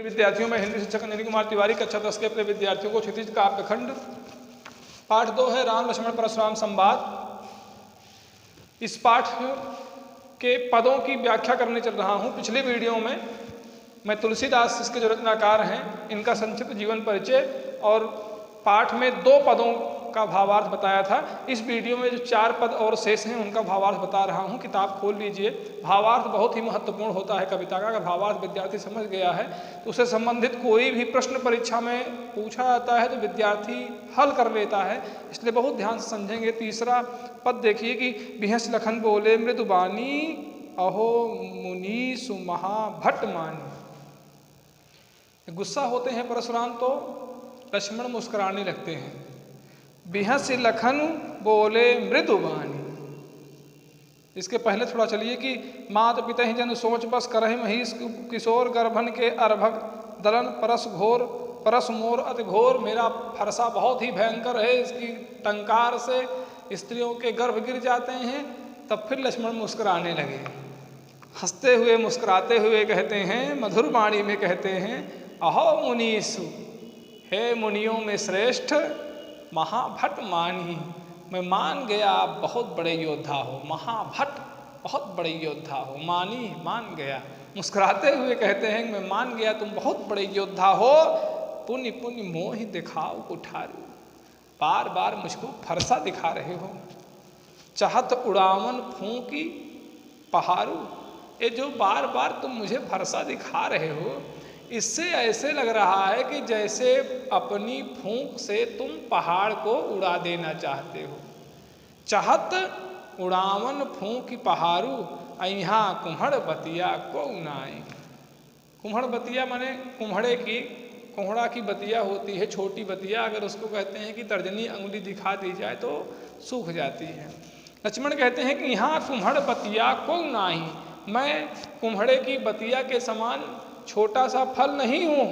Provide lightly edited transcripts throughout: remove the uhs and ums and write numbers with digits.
विद्यार्थियों में हिंदी शिक्षक अंजनी कुमार तिवारी कक्षा 10 के अपने विद्यार्थियों को क्षितिज काव्यखंड पाठ 2 है राम लक्ष्मण परशुराम संवाद। इस पाठ के पदों की व्याख्या करने चल रहा हूँ। पिछले वीडियो में मैं तुलसीदास इसके जो रचनाकार हैं इनका संक्षिप्त जीवन परिचय और पाठ में 2 पदों का भावार्थ बताया था। इस वीडियो में जो 4 पद और शेष हैं उनका भावार्थ बता रहा हूँ। किताब खोल लीजिए। भावार्थ बहुत ही महत्वपूर्ण होता है कविता का। अगर भावार्थ विद्यार्थी समझ गया है तो उससे संबंधित कोई भी प्रश्न परीक्षा में पूछा जाता है तो विद्यार्थी हल कर लेता है, इसलिए बहुत ध्यान से समझेंगे। तीसरा पद देखिए कि बिहस लखन बोले मृदुबानी अहो मुनि सुमहाभट्ट मानी। गुस्सा होते हैं परशुराम तो लक्ष्मण मुस्कुराने लगते हैं। बिहस लखन बोले मृदुबानी। इसके पहले थोड़ा चलिए कि मात पिता ही जन सोच बस करहि महिष किशोर गर्भन के अर्भक दलन परस घोर परस मोर अति घोर। मेरा फरसा बहुत ही भयंकर है, इसकी टंकार से स्त्रियों के गर्भ गिर जाते हैं। तब फिर लक्ष्मण मुस्कुराने लगे, हंसते हुए मुस्कुराते हुए कहते हैं, मधुर वाणी में कहते हैं, अहो मुनीसु, हे मुनियों में श्रेष्ठ महाभट्ट मानी। मैं मान गया आप बहुत बड़े योद्धा हो। महाभट्ट बहुत बड़े योद्धा हो, मानी मान गया। मुस्कुराते हुए कहते हैं मैं मान गया तुम बहुत बड़े योद्धा हो। पुण्य पुण्य मोहि दिखाओ कुठारू। बार बार मुझको फरसा दिखा रहे हो। चाहत उड़ावन फूंकी पहाड़ू। ये जो बार बार तुम मुझे फरसा दिखा रहे हो इससे ऐसे लग रहा है कि जैसे अपनी फूंक से तुम पहाड़ को उड़ा देना चाहते हो। चाहत उड़ावन फूंकी पहाड़ू अइहा कुम्हड़ बतिया को नाई। कुम्हड़ बतिया माने कुम्हड़ा की बतिया होती है, छोटी बतिया। अगर उसको कहते हैं कि तर्जनी अंगुली दिखा दी जाए तो सूख जाती है। लक्ष्मण कहते हैं कि यहाँ कुम्हड़ बतिया को नाही। मैं कुम्हड़े की बतिया के समान छोटा सा फल नहीं हूं।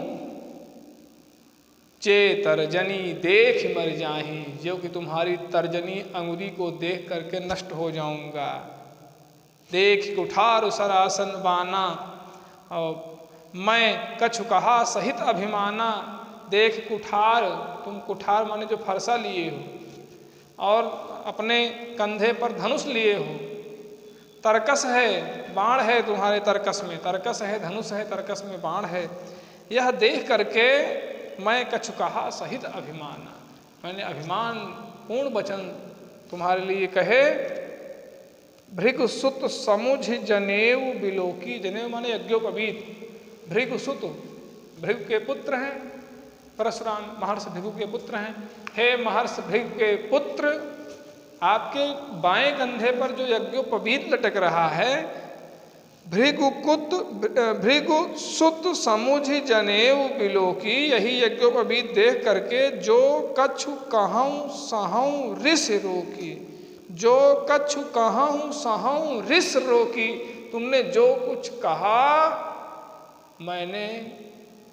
चे तर्जनी देख मर जाही, जो कि तुम्हारी तर्जनी अंगुली को देख करके नष्ट हो जाऊंगा। देख कुठार सरासन बाना और मैं कछु कहा सहित अभिमाना। देख कुठार, तुम कुठार माने जो फरसा लिए हो और अपने कंधे पर धनुष लिए हो। तरकस है, बाण है तुम्हारे तरकस में। तरकस है, धनुष है, तरकस में बाण है। यह देख करके मैं कछु कहा सहित अभिमाना, मैंने अभिमान पूर्ण वचन तुम्हारे लिए कहे। भृगुसुत समुझ जनेऊ बिलोकी। जनेऊ माने यज्ञोपवीत। भृगुसुत, भृगु के पुत्र हैं परशुराम, महर्षि भृगु के पुत्र हैं। हे महर्षि भृगु के पुत्र, आपके बाएं कंधे पर जो यज्ञोपवीत लटक रहा है, भृगुसुत समुझ जनेऊ बिलोकी, यही यज्ञोपवीत देख करके जो कछु कहूँ सहूँ रिस रोकी। जो कछु कहूँ सहूँ रिस रोकी। तुमने जो कुछ कहा मैंने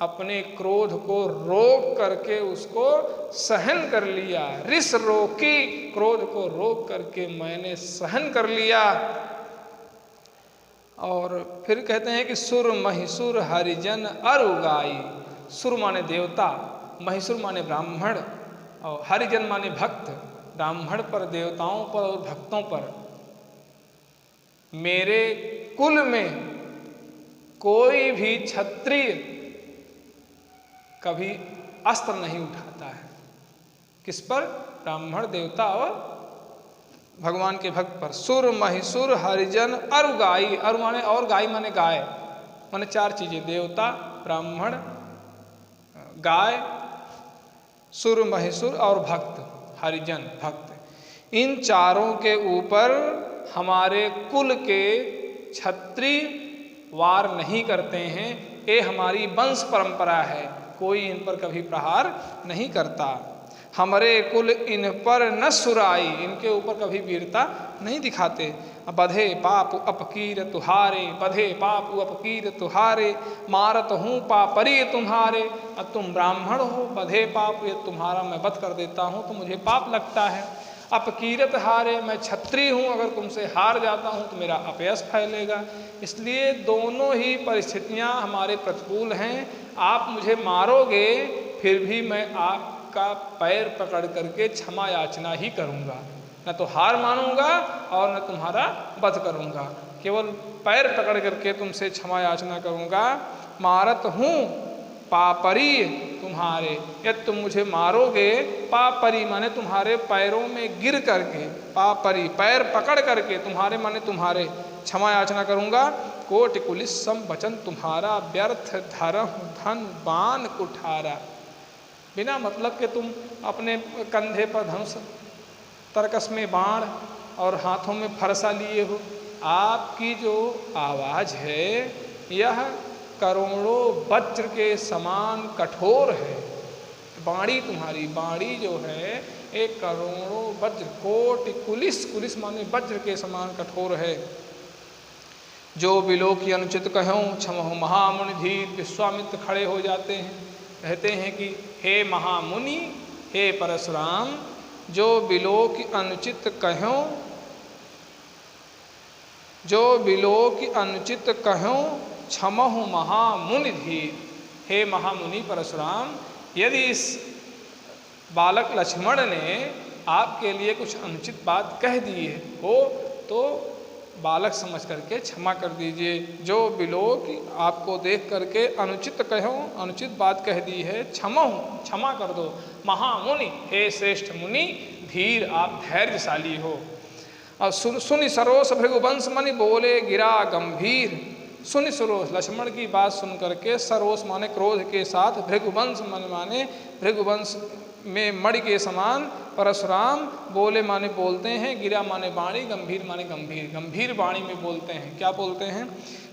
अपने क्रोध को रोक करके उसको सहन कर लिया। रिस रोकी, क्रोध को रोक करके मैंने सहन कर लिया। और फिर कहते हैं कि सुर महिसुर हरिजन अरुगाई। सुर माने देवता, महिसुर माने ब्राह्मण और हरिजन माने भक्त। ब्राह्मण पर, देवताओं पर और भक्तों पर। मेरे कुल में कोई भी क्षत्रिय कभी अस्त्र नहीं उठाता है। किस पर? ब्राह्मण, देवता और भगवान के भक्त पर। सुर महिसुर हरिजन अरुगाई। अरु माने और, गाय माने गाय, माने 4 चीजें, देवता, ब्राह्मण, गाय, सुर महिसुर और भक्त, हरिजन भक्त। इन चारों के ऊपर हमारे कुल के क्षत्रिय वार नहीं करते हैं। ये हमारी वंश परंपरा है, कोई इन पर कभी प्रहार नहीं करता। हमारे कुल इन पर न सुराई, इनके ऊपर कभी वीरता नहीं दिखाते। बधे पाप अपकीर तुहारे, बधे पाप अपकीर तुहारे, मारत हूँ पापरी तुम्हारे। अब तुम ब्राह्मण हो, बधे पाप, ये तुम्हारा मैं वध कर देता हूँ तो मुझे पाप लगता है। अपकीरत हारे, मैं क्षत्रिय हूँ, अगर तुमसे हार जाता हूँ तो मेरा अपयश फैलेगा। इसलिए दोनों ही परिस्थितियाँ हमारे प्रतिकूल हैं। आप मुझे मारोगे फिर भी मैं आपका पैर पकड़ करके क्षमा याचना ही करूँगा, न तो हार मानूंगा और न तुम्हारा वध करूँगा, केवल पैर पकड़ करके तुमसे क्षमा याचना करूँगा। मारत हूँ पापरी तुम्हारे, यदि तुम मुझे मारोगे, पापरी माने तुम्हारे पैरों में गिर करके, पापरी पैर पकड़ करके तुम्हारे माने तुम्हारे क्षमा याचना करूँगा। कोटि कुलिस्सम वचन तुम्हारा, व्यर्थ धरहु धन बाण कुठारा। बिना मतलब के तुम अपने कंधे पर धनुष, तरकस में बाण और हाथों में फरसा लिए हो। आपकी जो आवाज़ है यह करोड़ों वज्र के समान कठोर है। बाणी तुम्हारी बाणी जो है एक करोड़ों वज्र, कोटि कुलिस, कुलिस माने वज्र के समान कठोर है। जो बिलो की अनुचित कहूँ क्षमहु महामुनि धीर। विश्वामित्र खड़े हो जाते हैं, कहते हैं कि हे महामुनि, हे परशुराम, जो बिलो की अनुचित कहूँ, जो बिलो की अनुचित कहूँ क्षमहु महामुनि धीर। हे महामुनि परशुराम, यदि इस बालक लक्ष्मण ने आपके लिए कुछ अनुचित बात कह दी हो तो बालक समझ करके क्षमा कर दीजिए। जो बिलो की आपको देख करके अनुचित कहो, अनुचित बात कह दी है, क्षमा कर दो। महामुनि, हे श्रेष्ठ मुनि, धीर आप धैर्यशाली हो। और सुनि सरोस भृगुवंश मनि बोले गिरा गंभीर। सुनि सरोस, लक्ष्मण की बात सुन करके सरोस माने क्रोध के साथ, भृगुवंश मन माने भृगुवंश में मणि के समान परशुराम बोले माने बोलते हैं, गिरा माने वाणी, गंभीर माने गंभीर, गंभीर वाणी में बोलते हैं। क्या बोलते हैं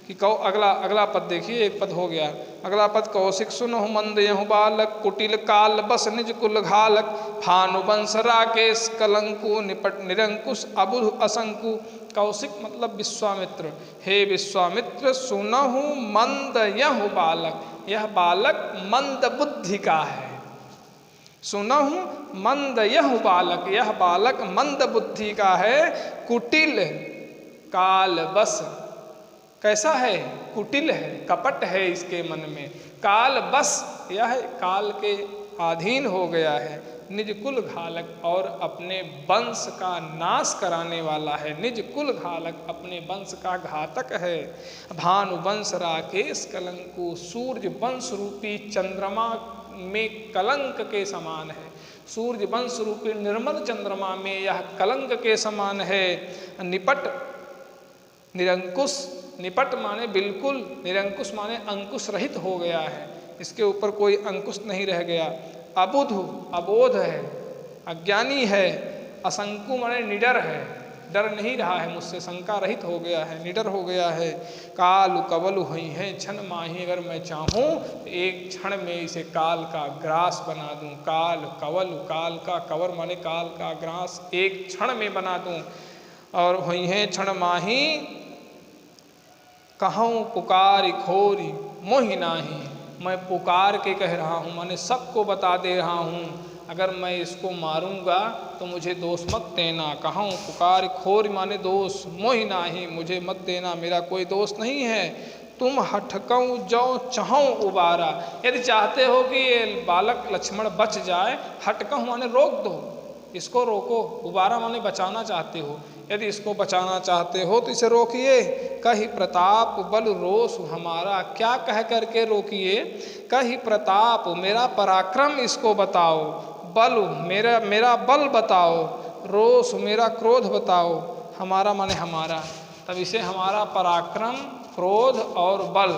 कि कौ अगला पद देखिए, एक पद हो गया, अगला पद कौशिक सुनहु मंद यहु बालक, कुटिल काल बस निज कुल घालक, भानु वंश राकेश कलंकु निपट निरंकुश अबुध असंकु। कौशिक मतलब विश्वामित्र। हे विश्वामित्र, सुनहु मंद यहु बालक, यह बालक मंद बुद्धि का है। सुनहु मंद यह बालक, यह बालक मंद बुद्धि का है। कुटिल काल बस, कैसा है? कुटिल है, कपट है इसके मन में। काल बस, यह काल के अधीन हो गया है। निज कुल घालक, और अपने वंश का नाश कराने वाला है। निज कुल घालक, अपने वंश का घातक है। भानु वंश राकेश कलंकु, सूर्य वंश रूपी चंद्रमा में कलंक के समान है। सूर्य वंश रूपी निर्मल चंद्रमा में यह कलंक के समान है। निपट निरंकुश, निपट माने बिल्कुल, निरंकुश माने अंकुश रहित हो गया है, इसके ऊपर कोई अंकुश नहीं रह गया। अबुध, अबोध है, अज्ञानी है। असंकु माने निडर है, डर नहीं रहा है मुझसे, शंका रहित हो गया है, निडर हो गया है। काल कवल हुई है क्षण माही, अगर मैं चाहूँ तो एक क्षण में इसे काल का ग्रास बना दूँ। काल कवल, काल का कवर माने काल का ग्रास एक क्षण में बना दूँ। और हुई है क्षण माही, कहूँ पुकार खोरी मोहि नाही। मैं पुकार के कह रहा हूँ, मैंने सबको बता दे रहा हूँ, अगर मैं इसको मारूंगा तो मुझे दोष मत देना। कहूँ पुकार खोर माने दोष, मोहि नाही, मुझे मत देना, मेरा कोई दोष नहीं है। तुम हटकऊँ जो चाहूँ उबारा, यदि चाहते हो कि ये बालक लक्ष्मण बच जाए, हटकऊँ माने रोक दो, इसको रोको। उबारा माने बचाना चाहते हो, यदि इसको बचाना चाहते हो तो इसे रोकिए। कहि प्रताप बल रोष हमारा, क्या कह करके रोकिए? कहि प्रताप, मेरा पराक्रम इसको बताओ। बल, मेरा बल बताओ। रोष, मेरा क्रोध बताओ। हमारा माने हमारा, तब इसे हमारा पराक्रम, क्रोध और बल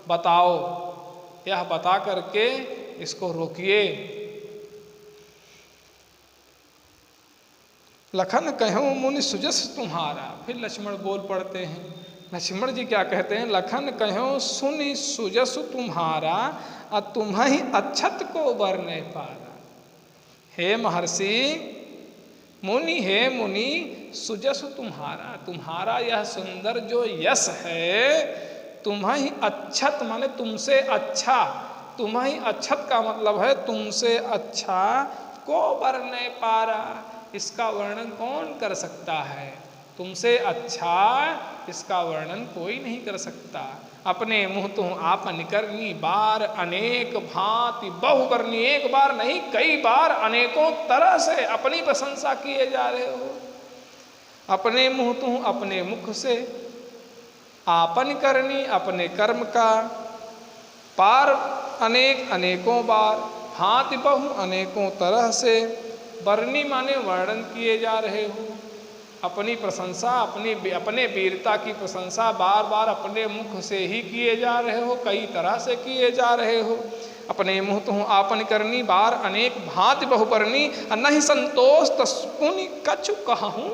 बताओ, यह बता करके इसको रोकिए। लखन कहूँ मुनि सुजस तुम्हारा। फिर लक्ष्मण बोल पड़ते हैं। लक्ष्मण जी क्या कहते हैं? लखन कहूँ सुनि सुजस तुम्हारा, और तुम्हें अक्षत को बर नहीं पारा। हे महर्षि मुनि, हे मुनि, सुजस तुम्हारा, तुम्हारा यह सुंदर जो यश है, तुम्हें अक्षत माने तुमसे अच्छा, तुम्हें अक्षत का मतलब है तुमसे अच्छा, को बर नहीं पारा, इसका वर्णन कौन कर सकता है? तुमसे अच्छा इसका वर्णन कोई नहीं कर सकता। अपने मुँह तुम आपन करनी बार अनेक भांति बहु करनी। एक बार नहीं कई बार अनेकों तरह से अपनी प्रशंसा किए जा रहे हो। अपने मुँह तुम अपने मुख से आपन करनी अपने कर्म का पार अनेक अनेकों बार भांति बहु अनेकों तरह से वर्णी माने वर्णन किए जा रहे हो। अपनी प्रशंसा अपने वीरता की प्रशंसा बार बार अपने मुख से ही किए जा रहे हो, कई तरह से किए जा रहे हो। अपने मुँह तुम आपन करनी बार अनेक भांति बहुपर्णी नहीं संतोष तस्पुनि कछु कहूँ।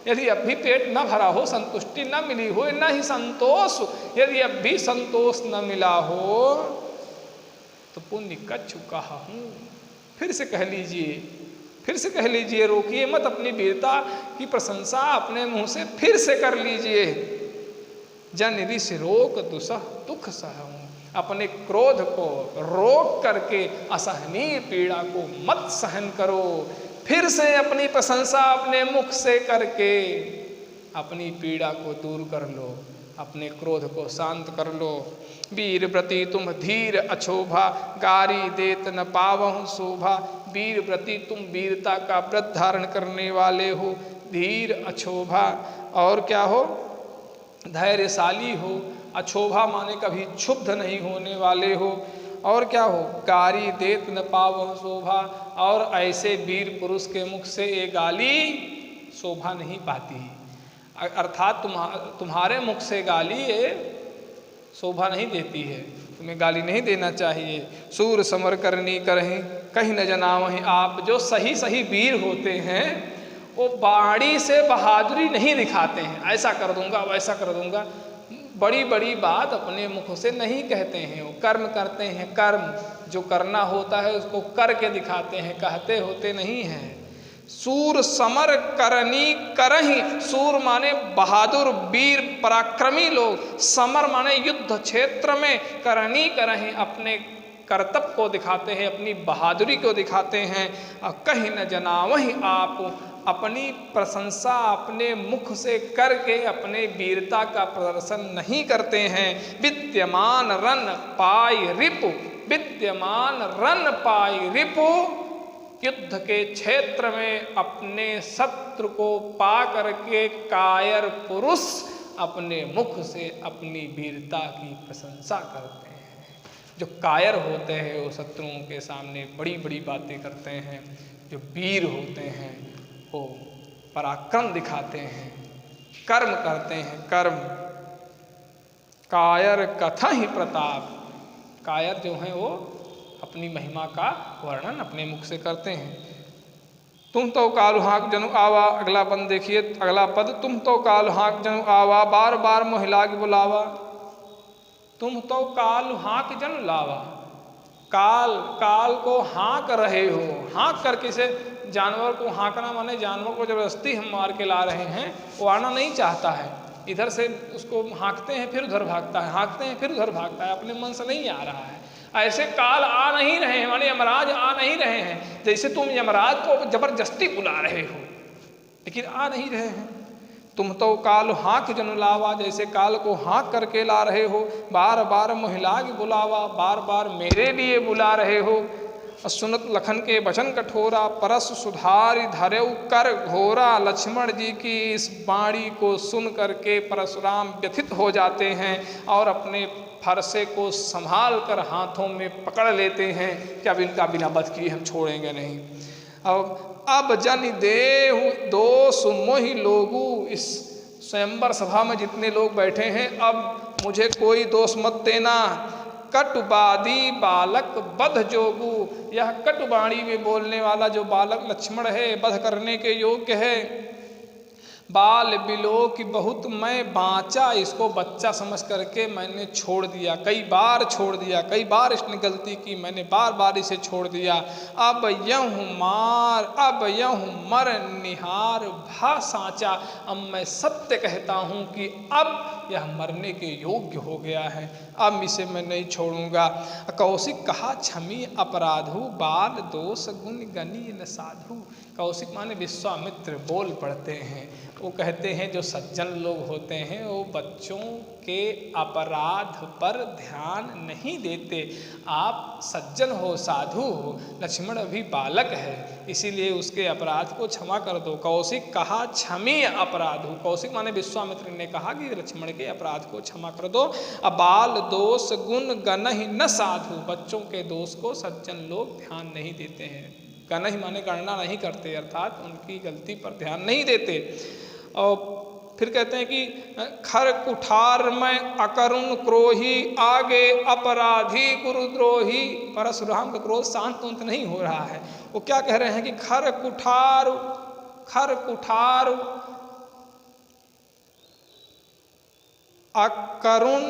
यदि अब भी पेट न भरा हो, संतुष्टि न मिली हो, न ही संतोष, यदि अब भी संतोष न मिला हो तो पुण्य कछु कहूँ। फिर से कह लीजिए, रोकिए मत अपनी वीरता की प्रशंसा अपने मुंह से फिर से कर लीजिए। जन ऋषि रोक दुसह दुख सहूँ। अपने क्रोध को रोक करके असहनीय पीड़ा को मत सहन करो। फिर से अपनी प्रशंसा अपने मुख से करके अपनी पीड़ा को दूर कर लो, अपने क्रोध को शांत कर लो। वीर व्रति तुम धीर अछोभा गारी देत न पावहु शोभा। वीर व्रति तुम वीरता का व्रत धारण करने वाले हो, धीर अछोभा और क्या हो, धैर्यशाली हो। अछोभा माने कभी क्षुब्ध नहीं होने वाले हो। और क्या हो, गारी देत न पावहु शोभा। और ऐसे वीर पुरुष के मुख से ये गाली शोभा नहीं पाती, अर्थात तुम्हारे मुख से गाली ये शोभा नहीं देती है, तुम्हें गाली नहीं देना चाहिए। सूर समर करनी करें कहीं न जना वहीं आप। जो सही वीर होते हैं वो बाड़ी से बहादुरी नहीं दिखाते हैं, ऐसा कर दूंगा वैसा कर दूंगा, बड़ी बड़ी बात अपने मुख से नहीं कहते हैं। वो कर्म करते हैं, कर्म जो करना होता है उसको करके दिखाते हैं, कहते होते नहीं हैं। सूर समर करनी करही। सूर माने बहादुर वीर पराक्रमी लोग, समर माने युद्ध क्षेत्र में, करनी करही अपने कर्तव्य को दिखाते हैं, अपनी बहादुरी को दिखाते हैं। और कहीं न जना वहीं आप अपनी प्रशंसा अपने मुख से करके अपने वीरता का प्रदर्शन नहीं करते हैं। विद्यमान रन पाई रिपु, विद्यमान रन पाई रिपु। युद्ध के क्षेत्र में अपने शत्रु को पा करके कायर पुरुष अपने मुख से अपनी वीरता की प्रशंसा करते हैं। जो कायर होते हैं वो शत्रुओं के सामने बड़ी बड़ी बातें करते हैं। जो वीर होते हैं वो पराक्रम दिखाते हैं, कर्म करते हैं, कर्म। कायर कथा ही प्रताप। कायर जो हैं वो अपनी महिमा का वर्णन अपने मुख से करते हैं। तुम तो कालु हाँक जनु आवा। अगला पद देखिए, अगला पद, तुम तो कालु हाँक जनु आवा बार बार महिला की बुलावा। तुम तो कालु हाँक जनु लावा। काल को हाँक रहे हो। हाँक करके से जानवर को हाँकना माने जानवर को जबरदस्ती हम मार के ला रहे हैं, वो आना नहीं चाहता है। इधर से उसको हाँकते हैं फिर उधर भागता है, हाँकते हैं फिर उधर भागता है, अपने मन से नहीं आ रहा है। ऐसे काल आ नहीं रहे हैं, माने यमराज आ नहीं रहे हैं। जैसे तुम यमराज को जबरदस्ती बुला रहे हो लेकिन आ नहीं रहे हैं। तुम तो काल हाँक जनु लावा, जैसे काल को हाँक करके ला रहे हो। बार बार महिला की बुलावा, बार बार मेरे लिए बुला रहे हो। सुनत लखन के वचन कठोरा, परस सुधारि धरेउ कर घोरा। लक्ष्मण जी की इस वाणी को सुन करके परशुराम व्यथित हो जाते हैं और अपने फरसे को संभाल कर हाथों में पकड़ लेते हैं कि अब इनका बिना वध किए हम छोड़ेंगे नहीं। अब जन देहु दोष मोहि लोगु। इस स्वयंवर सभा में जितने लोग बैठे हैं, अब मुझे कोई दोष मत देना। कटुबादी बालक बध जोगु। यह कटुबाणी में बोलने वाला जो बालक लक्ष्मण है, वध करने के योग्य है। बाल बिलो की बहुत मैं बाँचा, इसको बच्चा समझ करके मैंने छोड़ दिया, कई बार छोड़ दिया, कई बार इसने गलती की, मैंने बार बार इसे छोड़ दिया। अब यहूँ मर निहार भा साँचा। अब मैं सत्य कहता हूँ कि अब यह मरने के योग्य हो गया है, अब इसे मैं नहीं छोड़ूंगा। कौशिक कहा क्षमी अपराधु, बाल दोष गुण गनी न साधु। कौशिक माने विश्वामित्र बोल पड़ते हैं। वो कहते हैं जो सज्जन लोग होते हैं वो बच्चों के अपराध पर ध्यान नहीं देते। आप सज्जन हो, साधु हो, लक्ष्मण अभी बालक है, इसीलिए उसके अपराध को क्षमा कर दो। कौशिक कहा क्षमी अपराधु, कौशिक माने विश्वामित्र ने कहा कि लक्ष्मण के अपराध को क्षमा कर दो। अबाल दोष गुण गणहि न साधु, बच्चों के दोष को सज्जन लोग ध्यान नहीं देते हैं। गणहि माने गणना नहीं करते, अर्थात उनकी गलती पर ध्यान नहीं देते। और फिर कहते हैं कि खर कुठार में अकरुण क्रोही, आगे अपराधी गुरुद्रोही। परशुराम का क्रोध शांत उंत नहीं हो रहा है। वो क्या कह रहे हैं कि खर कुठार अकरुण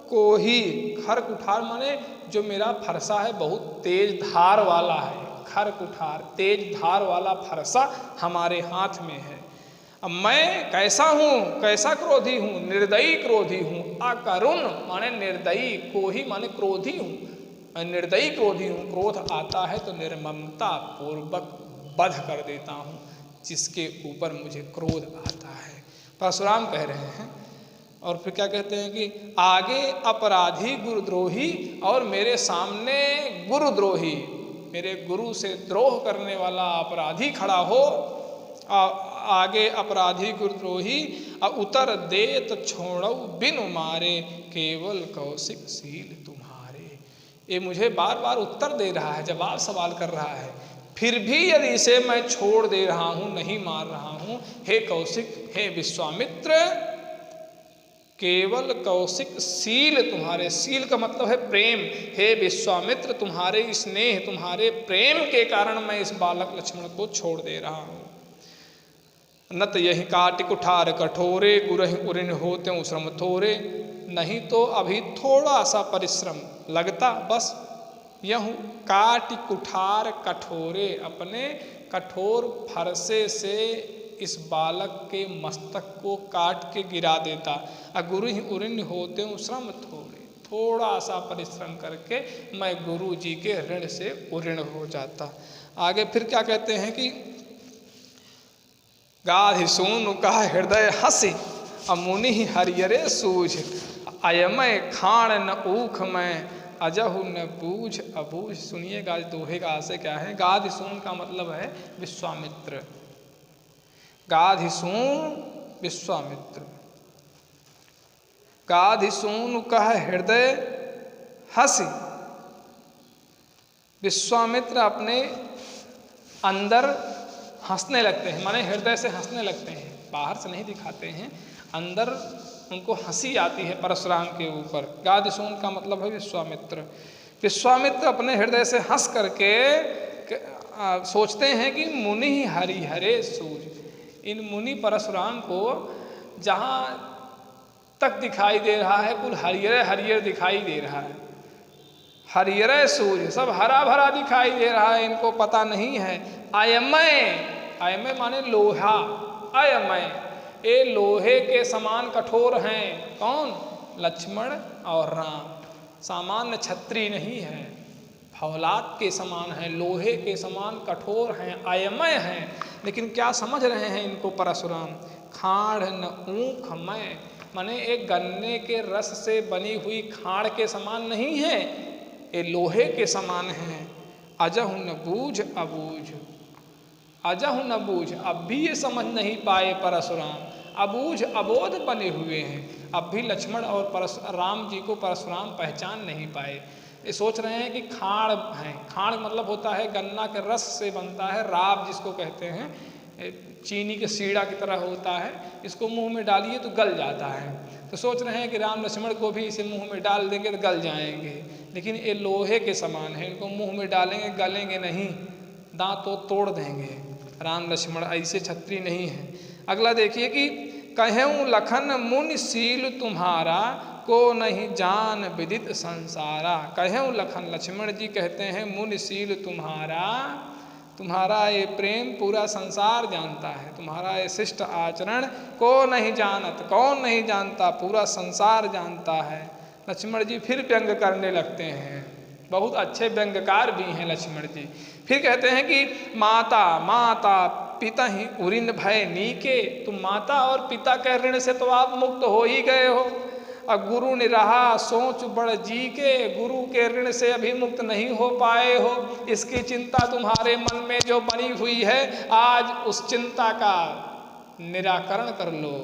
कोही, खर कुठार माने जो मेरा फरसा है बहुत तेज धार वाला है। खर कुठार तेज धार वाला फरसा हमारे हाथ में है। अब मैं कैसा हूँ, कैसा क्रोधी हूँ, निर्दयी क्रोधी हूँ। अकरुण माने निर्दयी, कोही माने क्रोधी हूँ, मैं निर्दयी क्रोधी हूँ। क्रोध आता है तो निर्ममता पूर्वक वध कर देता हूँ जिसके ऊपर मुझे क्रोध आता है, परशुराम कह रहे हैं। और फिर क्या कहते हैं कि आगे अपराधी गुरुद्रोही, और मेरे सामने गुरुद्रोही, मेरे गुरु से द्रोह करने वाला अपराधी खड़ा हो। आगे अपराधी गुरुद्रोही, उतर देत छोड़ो बिनु मारे, केवल कौशिक सील तुम्हारे। ये मुझे बार बार उत्तर दे रहा है, जवाब सवाल कर रहा है, फिर भी यदि इसे मैं छोड़ दे रहा हूँ, नहीं मार रहा हूँ, हे कौशिक, हे विश्वामित्र, केवल कौशिक सील तुम्हारे, सील का मतलब है प्रेम, हे विश्वामित्र तुम्हारे स्नेह, तुम्हारे प्रेम के कारण मैं इस बालक लक्ष्मण को छोड़ दे रहा हूँ। नत यही काटि कुठार कठोरे, गुरहि उरिन होते श्रम थोरे। नहीं तो अभी थोड़ा सा परिश्रम लगता, बस यहूँ काटि कुठार कठोरे, अपने कठोर फरसे से इस बालक के मस्तक को काट के गिरा देता। गुरहि उरिन होते श्रम थोरे, थोड़ा सा परिश्रम करके मैं गुरु जी के ऋण से उऋण हो जाता। आगे फिर क्या कहते हैं कि गाधि सूनु कहा हृदय हंसी, अमुनि हरियरे सूझ, अयमय खाण न ऊख में, अजहु न बूझ अबूझ। सुनिएगा दोहे का आशय क्या है। गाधि सून का मतलब है विश्वामित्र, गाधि सून विश्वामित्र। गाधि सूनु कह हृदय हंसी, विश्वामित्र अपने अंदर हंसने लगते हैं, माने हृदय से हंसने लगते हैं, बाहर से नहीं दिखाते हैं, अंदर उनको हंसी आती है परशुराम के ऊपर। गादिसून का मतलब है विश्वामित्र। विश्वामित्र अपने हृदय से हंस करके सोचते हैं कि मुनि हरिहरे सूझ, इन मुनि परशुराम को जहाँ तक दिखाई दे रहा है कुल हरियर हरियर दिखाई दे रहा है, हरियर सूर्य सब हरा भरा दिखाई दे रहा है, इनको पता नहीं है। अयमय, अयमय माने लोहा, अयमय ये लोहे के समान कठोर हैं। कौन? लक्ष्मण और राम। सामान्य छत्री नहीं है, फौलाद के समान है, लोहे के समान कठोर हैं, अयमय हैं। लेकिन क्या समझ रहे हैं इनको परशुराम? खाड़ न ऊख मय, माने एक गन्ने के रस से बनी हुई खाड़ के समान नहीं है, ये लोहे के समान हैं। अजहु न बूझ अबूझ, अजहु न बूझ, अब भी ये समझ नहीं पाए परशुराम, अबूझ अबोध बने हुए हैं। अब भी लक्ष्मण और राम जी को परशुराम पहचान नहीं पाए। ये सोच रहे हैं कि खाड़ हैं, खाड़ मतलब होता है गन्ना के रस से बनता है, राब जिसको कहते हैं, चीनी के सीड़ा की तरह होता है, इसको मुंह में डालिए तो गल जाता है। तो सोच रहे हैं कि राम लक्ष्मण को भी इसे मुंह में डाल देंगे तो गल जाएंगे, लेकिन ये लोहे के समान है, इनको मुंह में डालेंगे गलेंगे नहीं, दांत तो तोड़ देंगे। राम लक्ष्मण ऐसे छत्री नहीं है। अगला देखिए कि कहूँ लखन मुनि सील तुम्हारा, को नहीं जान विदित संसारा। कहूँ लखन, लक्ष्मण जी कहते हैं मुनि सील तुम्हारा, तुम्हारा ये प्रेम पूरा संसार जानता है, तुम्हारा ये शिष्ट आचरण को नहीं जानत, कौन नहीं जानता, पूरा संसार जानता है। लक्ष्मण जी फिर व्यंग करने लगते हैं, बहुत अच्छे व्यंगकार भी हैं लक्ष्मण जी। फिर कहते हैं कि माता माता पिता ही उरिन भय नीके, तुम माता और पिता के ऋण से तो आप मुक्त हो ही गए हो, और गुरु ने रहा सोच बड़ जी के, गुरु के ऋण से अभी मुक्त नहीं हो पाए हो, इसकी चिंता तुम्हारे मन में जो बनी हुई है, आज उस चिंता का निराकरण कर लो,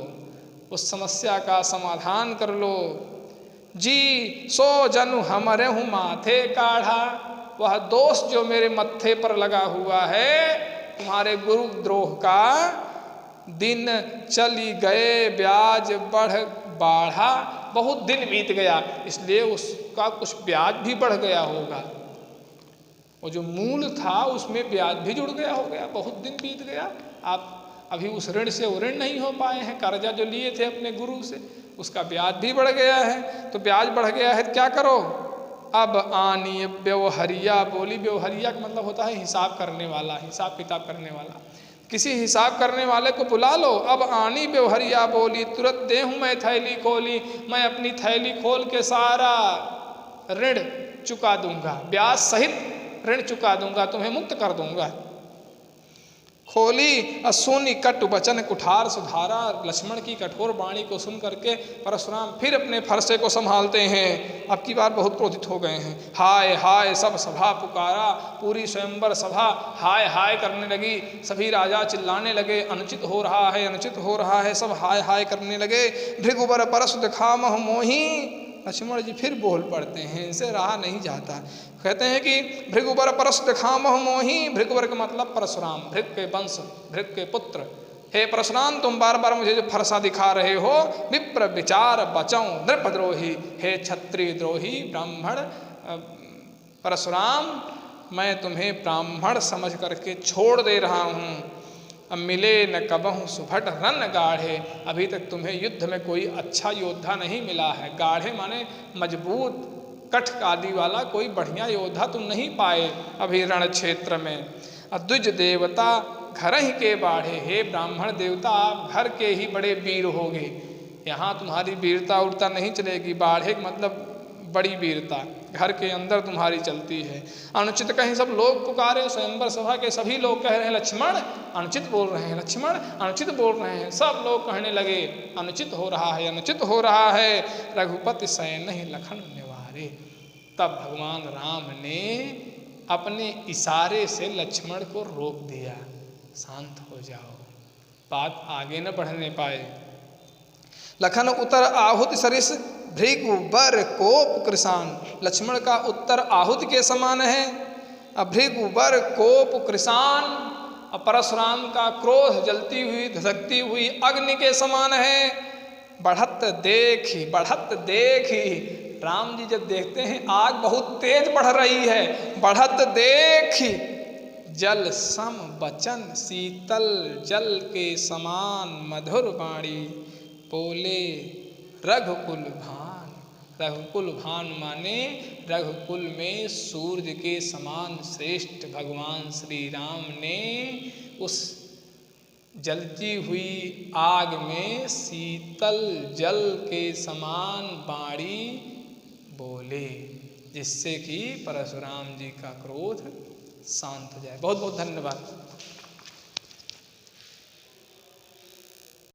उस समस्या का समाधान कर लो। जी सो जनु हमरे हूँ माथे काढ़ा, वह दोष जो मेरे मत्थे पर लगा हुआ है, तुम्हारे गुरु द्रोह का दिन चली गए, ब्याज बढ़ बढ़ा, बहुत दिन बीत गया, इसलिए उसका कुछ ब्याज भी बढ़ गया होगा। वो जो मूल था उसमें ब्याज भी जुड़ गया होगा, बहुत दिन बीत गया, आप अभी उस ऋण से वो ऋण नहीं हो पाए हैं, कर्जा जो लिए थे अपने गुरु से उसका ब्याज भी बढ़ गया है। तो ब्याज बढ़ गया है, क्या करो? अब आनी व्यवहरिया बोली, व्यवहरिया का मतलब होता है हिसाब करने वाला, हिसाब किताब करने वाला, किसी हिसाब करने वाले को बुला लो। अब आनी व्यवहरिया बोली, तुरंत देहूँ मैं थैली खोली, मैं अपनी थैली खोल के सारा ऋण चुका दूंगा, ब्याज सहित ऋण चुका दूंगा, तुम्हें मुक्त कर दूंगा। खोली असुनी कट वचन कुठार सुधारा, लक्ष्मण की कठोर वाणी को सुन करके परशुराम फिर अपने फरसे को संभालते हैं। अब की बार बहुत क्रोधित हो गए हैं। हाय हाय सब सभा पुकारा, पूरी स्वयंवर सभा हाय हाय करने लगी, सभी राजा चिल्लाने लगे, अनुचित हो रहा है, अनुचित हो रहा है, सब हाय हाय करने लगे। भृगुबर परस दिखामह मोही, लक्ष्मण जी फिर बोल पड़ते हैं, इनसे रहा नहीं जाता। कहते हैं कि भृगुबर परस दिखामह मोही, भृगुबर का मतलब परशुराम, भृग के वंश, भृग के पुत्र। हे परशुराम तुम बार बार मुझे जो फरसा दिखा रहे हो, विप्र विचार बचौं नृपद्रोही, हे क्षत्रिय द्रोही ब्राह्मण परशुराम, मैं तुम्हें ब्राह्मण समझ करके छोड़ दे रहा हूँ। अब मिले न कबहु सुभट रन गाढ़े, अभी तक तुम्हें युद्ध में कोई अच्छा योद्धा नहीं मिला है। गाढ़े माने मजबूत कठ आदि वाला कोई बढ़िया योद्धा तुम नहीं पाए अभी रण क्षेत्र में। द्विज देवता घर ही के बाढ़े, हे ब्राह्मण देवता आप घर के ही बड़े वीर होगे, यहाँ तुम्हारी वीरता उड़ता नहीं चलेगी। बाढ़े मतलब बड़ी वीरता घर के अंदर तुम्हारी चलती है। अनुचित कहीं सब लोग पुकारे, स्वयंवर सभा के सभी लोग कह रहे हैं लक्ष्मण अनुचित बोल रहे हैं, लक्ष्मण अनुचित बोल रहे हैं, सब लोग कहने लगे अनुचित हो रहा है, अनुचित हो रहा है। रघुपति सैन ही लखन निवारे, तब भगवान राम ने अपने इशारे से लक्ष्मण को रोक दिया, शांत हो जाओ, बात आगे न बढ़ने पाए। लखन उतर आहुति सरिस, भृगुबर कोप कृसान, लक्ष्मण का उत्तर आहुति के समान है, भृगुबर कोप कृसान, परशुराम का क्रोध जलती हुई धधकती हुई अग्नि के समान है। बढ़त देखी, राम जी जब देखते हैं आग बहुत तेज बढ़ रही है, बढ़त देखी जल सम बचन, शीतल जल के समान मधुर वाणी, बोले रघुकुल भान। रघुकुल भान माने रघुकुल में सूर्य के समान श्रेष्ठ भगवान श्री राम ने उस जलती हुई आग में शीतल जल के समान वाणी बोले, जिससे कि परशुराम जी का क्रोध शांत हो जाए। बहुत बहुत धन्यवाद।